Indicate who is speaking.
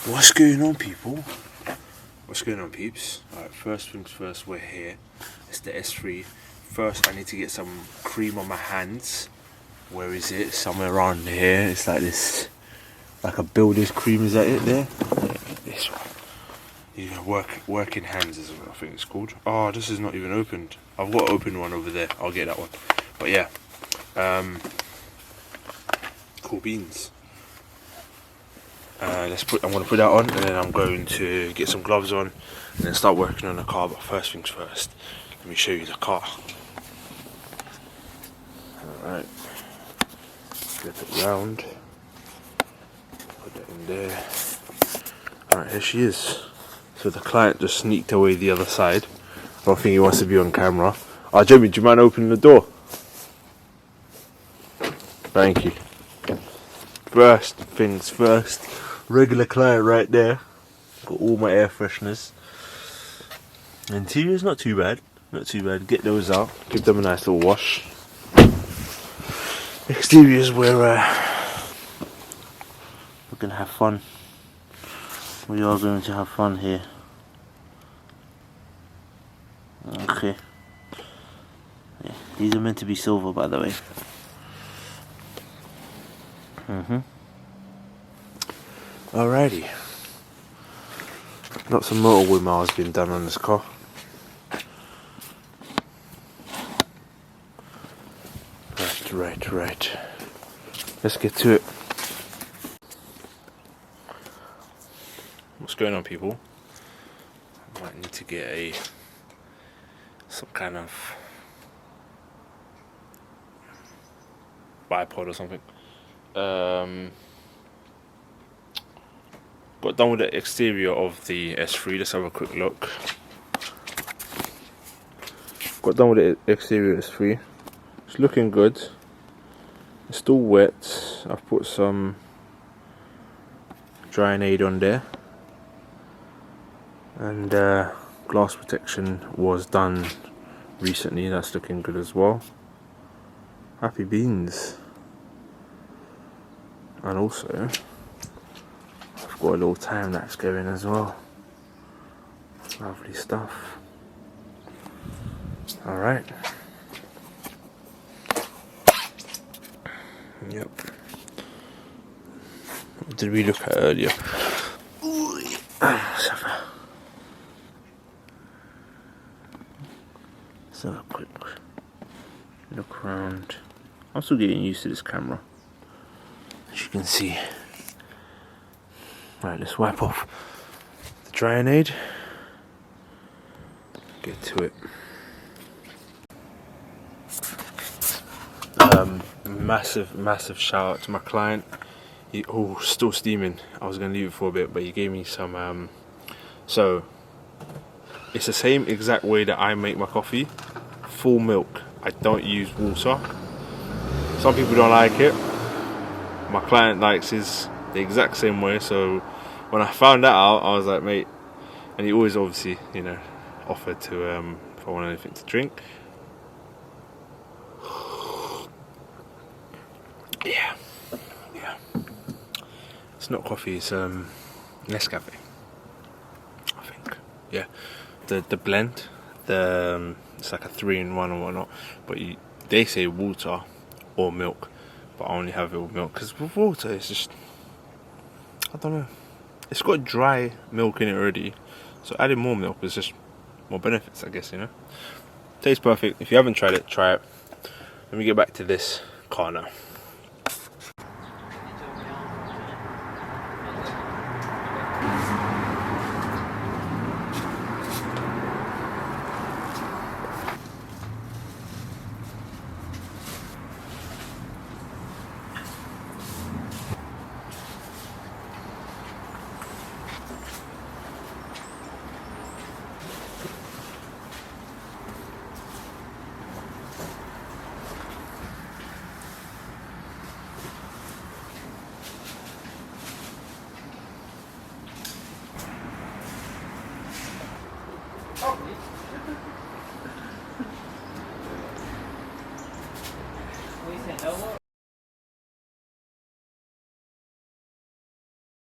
Speaker 1: What's going on, people? What's going on, peeps? Alright, first things first, we're here. It's the S3. First, I need to get some cream on my hands. Where is it? Somewhere around here. It's like this, like a builder's cream. Is that it there? Yeah, this one. Yeah, working hands is what I think it's called. Oh, this is not even opened. I've got an open one over there. I'll get that one. But yeah, cool beans. I'm going to put that on, and then I'm going to get some gloves on and then start working on the car. But first things first, let me show you the car. Alright, flip it round, put that in there. Alright, here she is. So the client just sneaked away the other side. I don't think he wants to be on camera. Oh, Jimmy, do you mind opening the door? Thank you. First things first. Regular client right there. Got all my air fresheners. Interior's not too bad. Not too bad. Get those out. Give them a nice little wash. Exterior's where we're gonna have fun. We are going to have fun here. Okay. Yeah, these are meant to be silver, by the way. Alrighty. Lots of motorway miles been done on this car. Right. Let's get to it. What's going on, people? I might need to get some kind of bipod or something. Got done with the exterior of the S3. Let's have a quick look. Got done with the exterior S3. It's looking good. It's still wet. I've put some drying aid on there, and glass protection was done recently. That's looking good as well. Happy beans. And also I've got a little time lapse going as well. Lovely stuff. Alright. Yep. What did we look at earlier? Let's have a quick look around. I'm still getting used to this camera, as you can see. Right, let's wipe off the drying aid. Get to it. Massive shout out to my client. Still steaming. I was gonna leave it for a bit, but he gave me some. So it's the same exact way that I make my coffee. Full milk. I don't use water. Some people don't like it. My client likes his the exact same way. So when I found that out, I was like, mate. And he always obviously, offered to if I want anything to drink. Yeah. It's not coffee. It's Nescafe, I think. Yeah. The blend. It's like a 3-in-1 or whatnot. But they say water or milk, but I only have it with milk because with water it's just, I don't know. It's got dry milk in it already, so adding more milk is just more benefits, I guess. Tastes perfect. If you haven't tried it, try it. Let me get back to this car now.